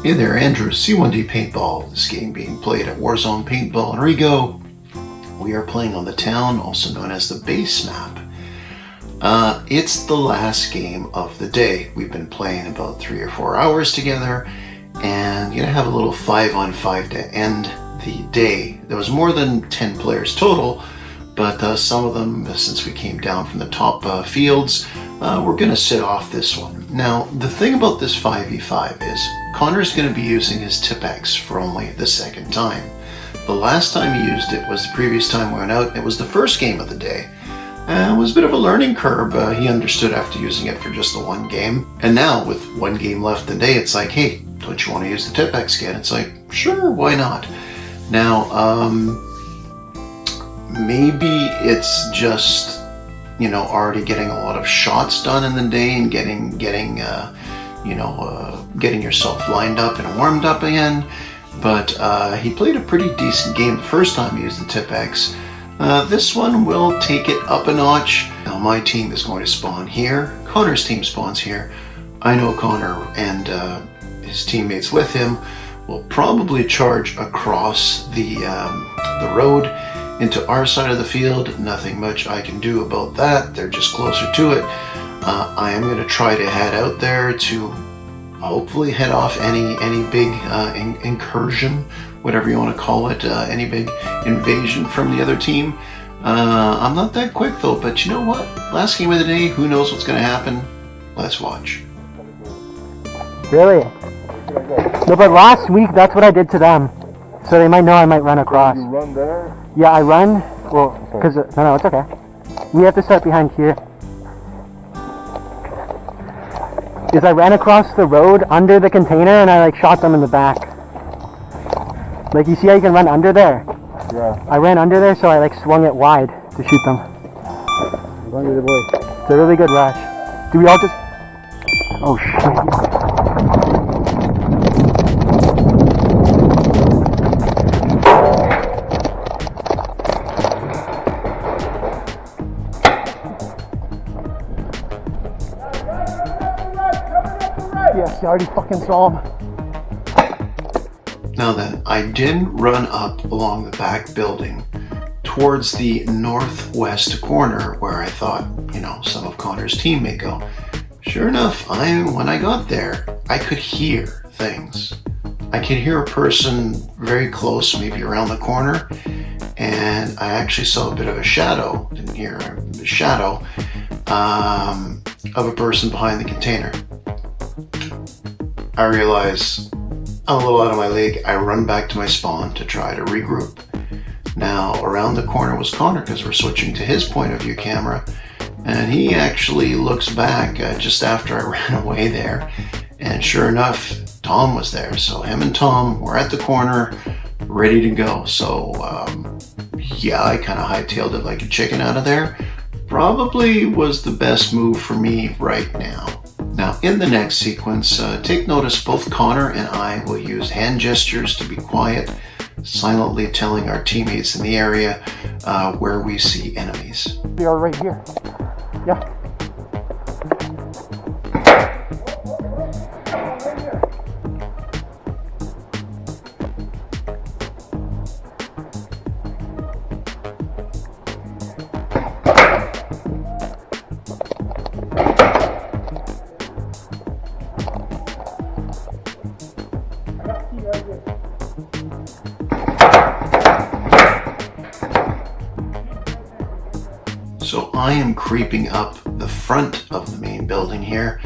Hey there, Andrew, C1D Paintball. This game being played at Warzone Paintball in Rigo. We are playing on the town, also known as the base map. It's the last game of the day. We've been playing about 3 or 4 hours together, and you're gonna have a little 5-on-5 to end the day. There was more than 10 players total, but some of them, since we came down from the top fields, we're gonna sit off this one. Now, the thing about this 5v5 is Connor's gonna be using his Tipx for only the second time. The last time he used it was the previous time we went out, and it was the first game of the day. It was a bit of a learning curve. He understood after using it for just the one game. And now, with one game left in the day, it's like, hey, don't you want to use the Tipx again? It's like, sure, why not? Now, maybe it's just, you know, already getting a lot of shots done in the day and getting yourself lined up and warmed up again. But he played a pretty decent game the first time he used the Tipx. This one will take it up a notch. Now my team is going to spawn here. Connor's team spawns here. I know Connor and his teammates with him will probably charge across the road into our side of the field. Nothing much I can do about that. They're just closer to it. I am going to try to head out there to hopefully head off any big incursion, whatever you want to call it, any big invasion from the other team. I'm not that quick though, but you know what? Last game of the day, who knows what's going to happen? Let's watch. Really? No, but last week that's what I did to them. So they might know I might run across. You run there? Yeah, I run. Well, because no, it's okay. We have to start behind here. Is I ran across the road under the container and I like shot them in the back. Like you see how you can run under there? Yeah. I ran under there, so I like swung it wide to shoot them. Run to the boy. It's a really good rush. Do we all just... Oh shit. Yes, I already fucking saw him. Now then, I did run up along the back building towards the northwest corner where I thought, you know, some of Connor's team may go. Sure enough, when I got there, I could hear things. I could hear a person very close, maybe around the corner, and I actually saw a bit of a shadow, didn't hear a shadow, of a person behind the container. I realize I'm a little out of my league. I run back to my spawn to try to regroup. Now, around the corner was Connor, because we're switching to his point of view camera, and he actually looks back just after I ran away there, and sure enough, Tom was there. So him and Tom were at the corner, ready to go. So yeah, I kind of hightailed it like a chicken out of there. Probably was the best move for me right now. Now, in the next sequence, take notice both Connor and I will use hand gestures to be quiet, silently telling our teammates in the area where we see enemies. They are right here. Yeah. So I am creeping up the front of the main building here,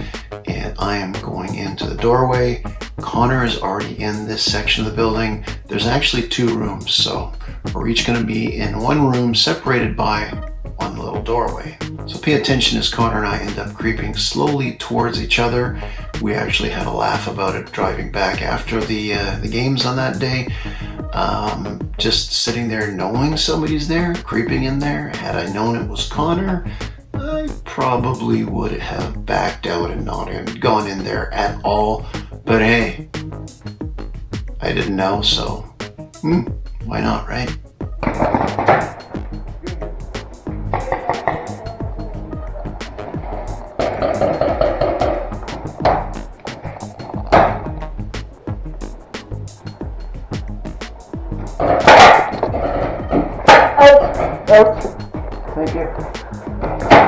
and I am going into the doorway. Connor is already in this section of the building. There's actually 2 rooms, so we're each going to be in one room separated by one little doorway. So pay attention as Connor and I end up creeping slowly towards each other. We actually had a laugh about it driving back after the games on that day. Just sitting there knowing somebody's there, creeping in there. Had I known it was Connor, I probably would have backed out and not gone in there at all. But hey, I didn't know, so why not, right?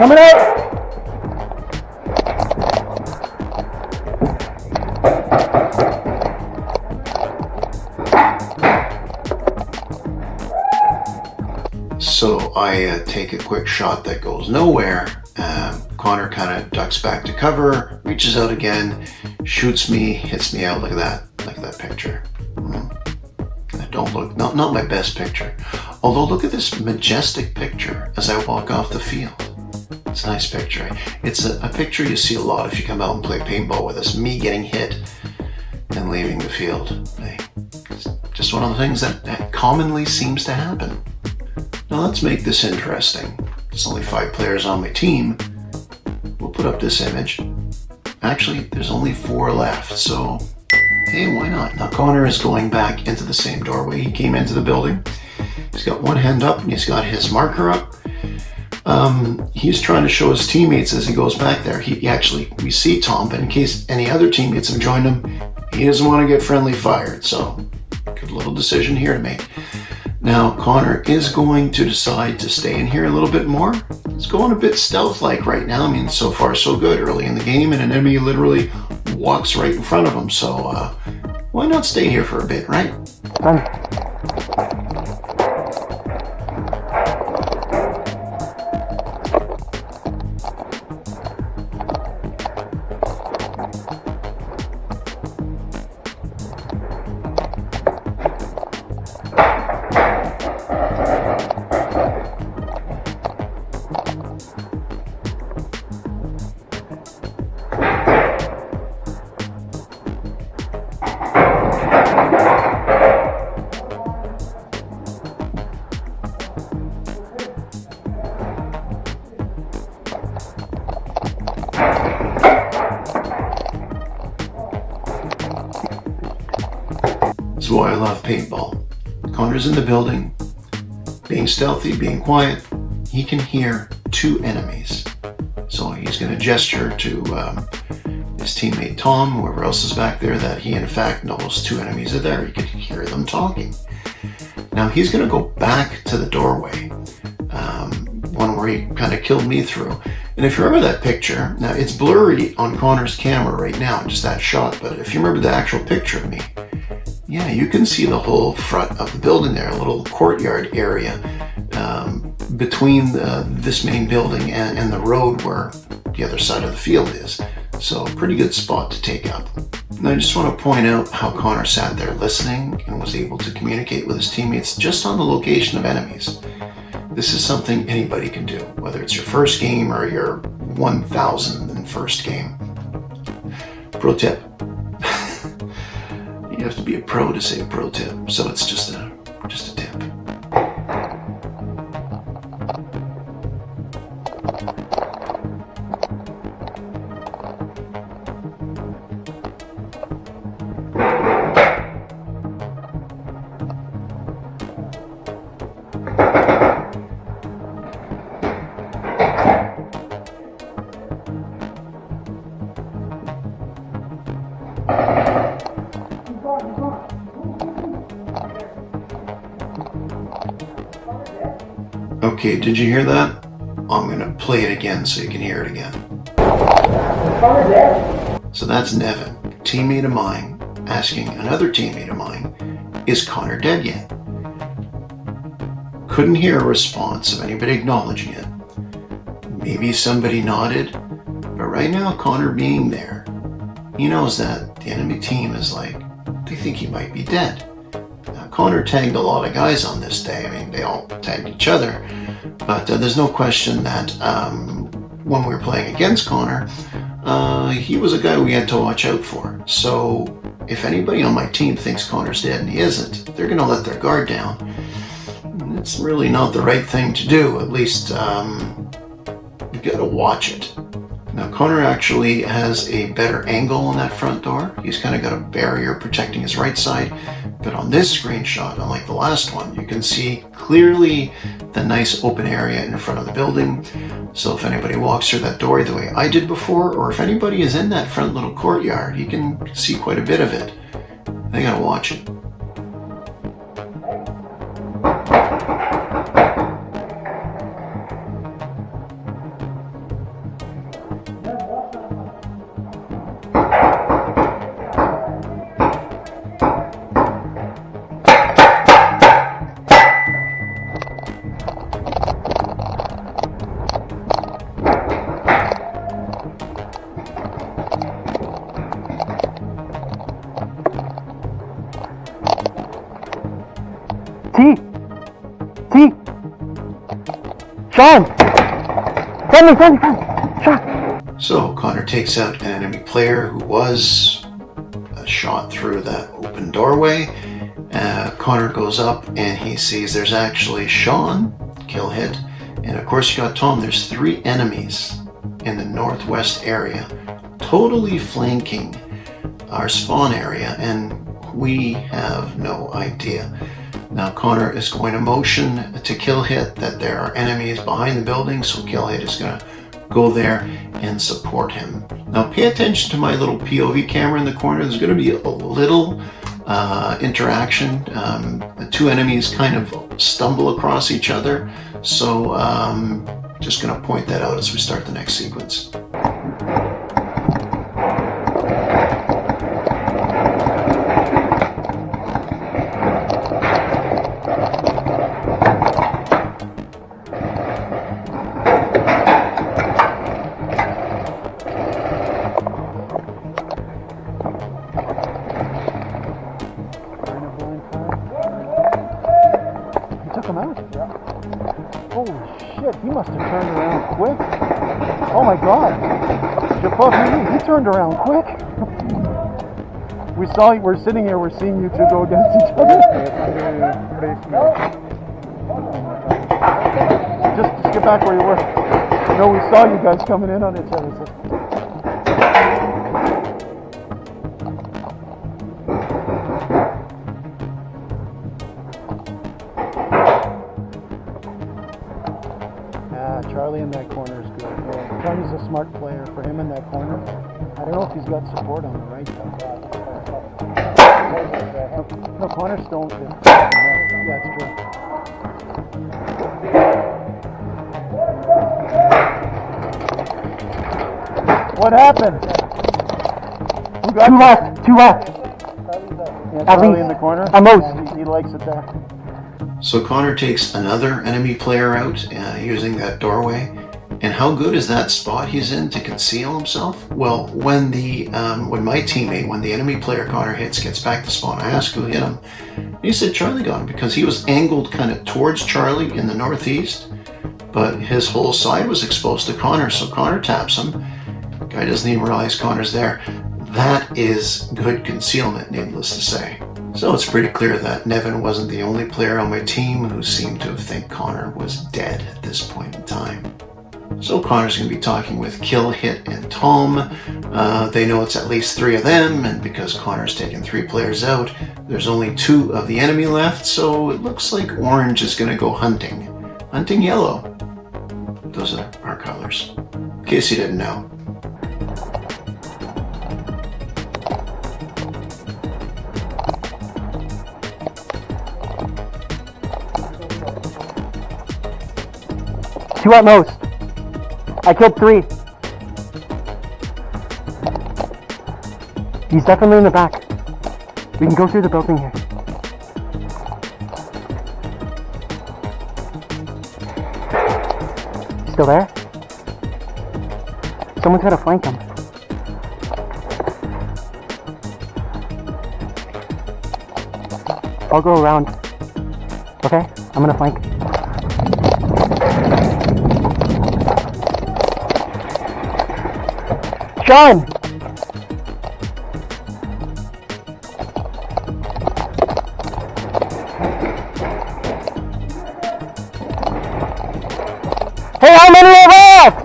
Coming out! So I take a quick shot that goes nowhere. Connor kind of ducks back to cover, reaches out again, shoots me, hits me out. Look at that picture. That don't look, not my best picture. Although look at this majestic picture as I walk off the field. It's a nice picture. It's a picture you see a lot if you come out and play paintball with us. Me getting hit and leaving the field. It's just one of the things that commonly seems to happen. Now let's make this interesting. There's only 5 players on my team. We'll put up this image. Actually, there's only 4 left, so hey, why not? Now Connor is going back into the same doorway he came into the building. He's got one hand up and he's got his marker up. He's trying to show his teammates as he goes back there. We see Tom, but in case any other teammates have joined him, he doesn't want to get friendly fired, so good little decision here to make. Now, Connor is going to decide to stay in here a little bit more. He's going a bit stealth-like right now. I mean, so far so good early in the game, and an enemy literally walks right in front of him. So why not stay here for a bit, right? That's why I love paintball. Connor's in the building, being stealthy, being quiet. He can hear 2 enemies. So he's going to gesture to his teammate Tom, whoever else is back there, that he in fact knows 2 enemies are there. He can hear them talking. Now he's going to go back to the doorway, one where he kind of killed me through. And if you remember that picture, now it's blurry on Connor's camera right now, just that shot, but if you remember the actual picture of me, yeah, you can see the whole front of the building there, a little courtyard area between this main building and the road where the other side of the field is. So pretty good spot to take up. And I just want to point out how Connor sat there listening and was able to communicate with his teammates just on the location of enemies. This is something anybody can do, whether it's your first game or your 1001st game. Pro tip. You have to be a pro to say pro tip, so it's just a tip. Okay, did you hear that? I'm going to play it again so you can hear it again. So that's Nevin, teammate of mine, asking another teammate of mine, is Connor dead yet? Couldn't hear a response of anybody acknowledging it. Maybe somebody nodded, but right now Connor being there, he knows that the enemy team is like, they think he might be dead. Now, Connor tagged a lot of guys on this day. I mean, they all tagged each other, but there's no question that when we were playing against Connor, he was a guy we had to watch out for. So if anybody on my team thinks Connor's dead and he isn't, they're going to let their guard down. It's really not the right thing to do. At least you've got to watch it. Now Connor actually has a better angle on that front door. He's kind of got a barrier protecting his right side. But on this screenshot, unlike the last one, you can see clearly the nice open area in front of the building. So if anybody walks through that door the way I did before, or if anybody is in that front little courtyard, you can see quite a bit of it. They gotta watch it. T! Sean! Friendly! Sean! So Connor takes out an enemy player who was shot through that open doorway. Connor goes up and he sees there's actually Sean, kill hit, and of course you got Tom. There's 3 enemies in the northwest area, totally flanking our spawn area, and we have no idea. Now Connor is going to motion to kill hit that there are enemies behind the building, so kill hit is going to go there and support him. Now pay attention to my little POV camera in the corner. There's going to be a little interaction. The 2 enemies kind of stumble across each other, so just going to point that out as we start the next sequence. Holy shit, he must have turned around quick. Oh my god. He turned around quick. We're sitting here, we're seeing you two go against each other. Just get back where you were. No, we saw you guys coming in on each other. So. Charlie in that corner is good. Yeah. Charlie's a smart player. For him in that corner, I don't know if he's got support on the right though. No, Connor's still. Yeah, it's true. What happened? Who got Two left. Yeah, Charlie in the corner. Most. He likes it there. So Connor takes another enemy player out using that doorway. And how good is that spot he's in to conceal himself? Well, when my teammate, when the enemy player Connor hits, gets back to spawn, I asked who hit him. He said Charlie got him because he was angled kind of towards Charlie in the northeast, but his whole side was exposed to Connor, so Connor taps him. Guy doesn't even realize Connor's there. That is good concealment, needless to say. So it's pretty clear that Nevin wasn't the only player on my team who seemed to think Connor was dead at this point in time. So Connor's going to be talking with Kill, Hit, and Tom. They know it's at least 3 of them, and because Connor's taken 3 players out, there's only 2 of the enemy left, so it looks like Orange is going to go hunting. Hunting yellow. Those are our colors. In case you didn't know. Two at most. I killed 3. He's definitely in the back. We can go through the building here. Still there? Someone's got to flank him. I'll go around. Okay? I'm gonna flank. Sean! Hey, how many are left?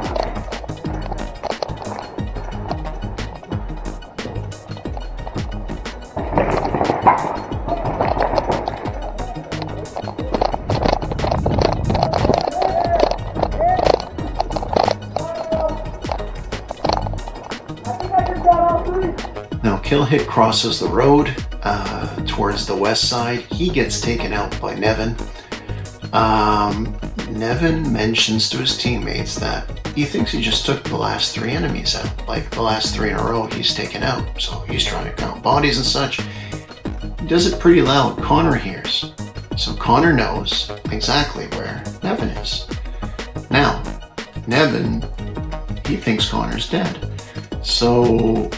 Now Kill Hit crosses the road towards the west side. He gets taken out by Nevin. Nevin mentions to his teammates that he thinks he just took the last 3 enemies out. Like the last 3 in a row he's taken out. So he's trying to count bodies and such. He does it pretty loud. Connor hears. So Connor knows exactly where Nevin is. Now, Nevin, he thinks Connor's dead. So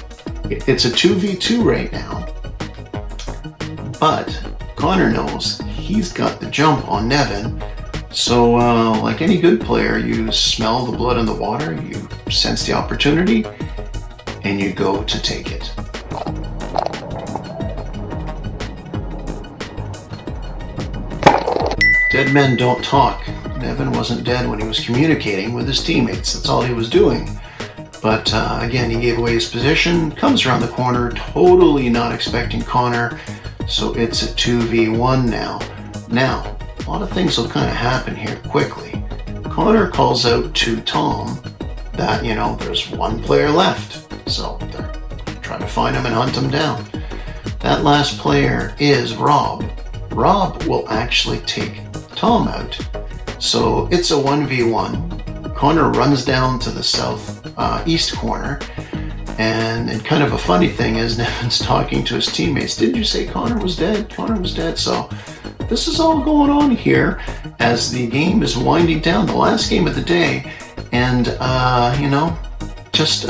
it's a 2v2 right now. But Connor knows he's got the jump on Nevin. So like any good player, you smell the blood in the water, you sense the opportunity, and you go to take it. Dead men don't talk. Nevin wasn't dead when he was communicating with his teammates. That's all he was doing. But again, he gave away his position, comes around the corner, totally not expecting Connor. So it's a 2v1 now. Now, a lot of things will kind of happen here quickly. Connor calls out to Tom that, you know, there's one player left. So they're trying to find him and hunt him down. That last player is Rob. Rob will actually take Tom out. So it's a 1v1. Connor runs down to the south east corner. And kind of a funny thing is Nevin's talking to his teammates. Did you say Connor was dead? Connor was dead. So this is all going on here as the game is winding down, the last game of the day. And, you know, just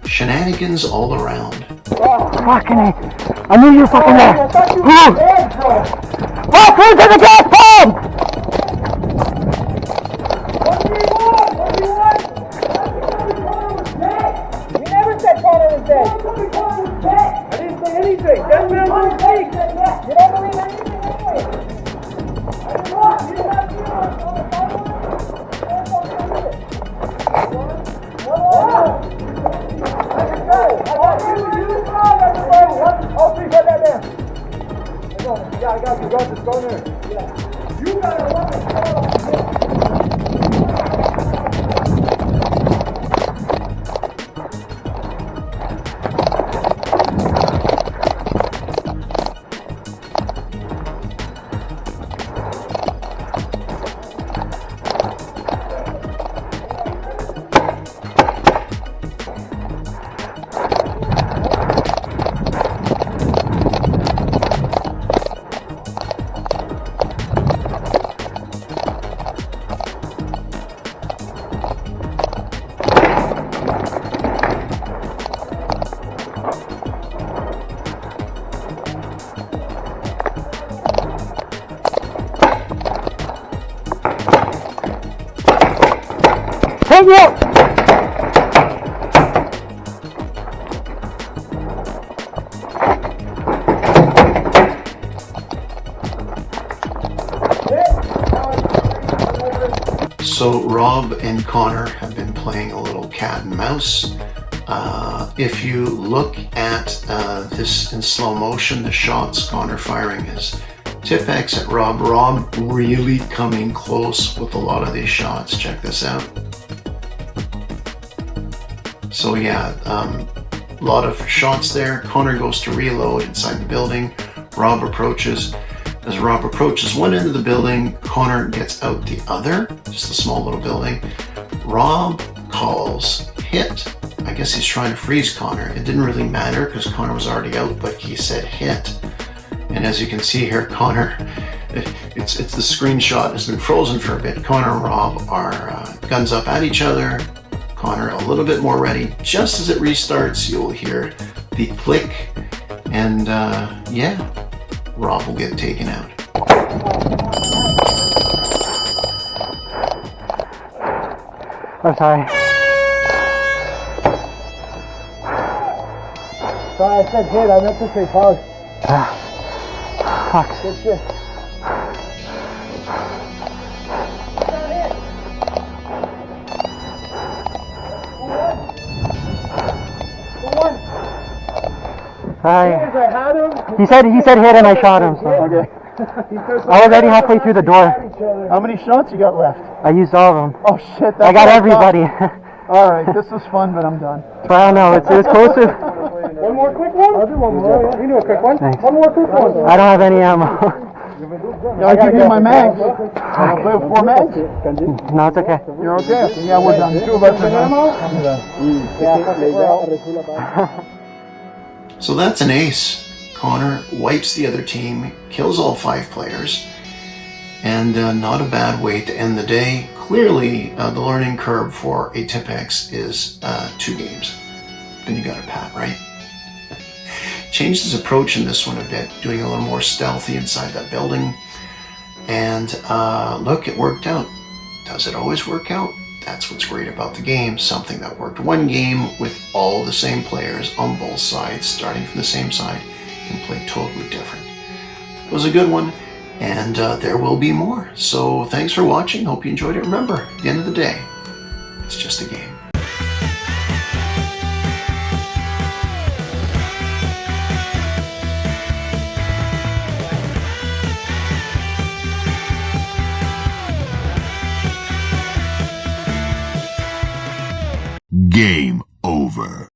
shenanigans all around. Oh, fucking A. I knew you were fucking there. Oh, who's in the gas pump? I didn't say anything. That man was fake. You don't believe anything? I got you. Just go there. Yeah. You gotta want to Take it! So Rob and Connor have been playing a little cat and mouse. If you look at this in slow motion, the shots Connor firing is Tipx at Rob. Rob really coming close with a lot of these shots. Check this out. So yeah, a lot of shots there. Connor goes to reload inside the building. Rob approaches. As Rob approaches one end of the building, Connor gets out the other, just a small little building. Rob calls hit. I guess he's trying to freeze Connor. It didn't really matter because Connor was already out, but he said hit. And as you can see here, Connor, it's the screenshot has been frozen for a bit. Connor and Rob are guns up at each other. Connor a little bit more ready. Just as it restarts, you'll hear the click, and yeah, Rob will get taken out. I'm sorry. Sorry, I said hit. I meant to say pause. Fuck. Good shit. I had him. He said hit and I shot him. So. Okay. I was already halfway through the door. How many shots you got left? I used all of them. Oh shit! I got everybody. All right, this was fun, but I'm done. I don't know. It was closer. One more quick one? I'll do one more. Yeah. You do a quick one? Thanks. One more quick one. I don't have any ammo. Yeah, I'll give you my mags. I'll play with 4 mags. No, it's okay. You're okay? Yeah, we're done. 2 of us are done. So that's an ace. Connor wipes the other team, kills all 5 players, and not a bad way to end the day. Clearly, the learning curve for a Tipx is 2 games. Then you got a pat, right? Changed his approach in this one a bit, doing a little more stealthy inside that building. And look, it worked out. Does it always work out? That's what's great about the game. Something that worked one game with all the same players on both sides, starting from the same side, can play totally different. It was a good one, and there will be more. So thanks for watching. Hope you enjoyed it. Remember, at the end of the day, it's just a game. Game over.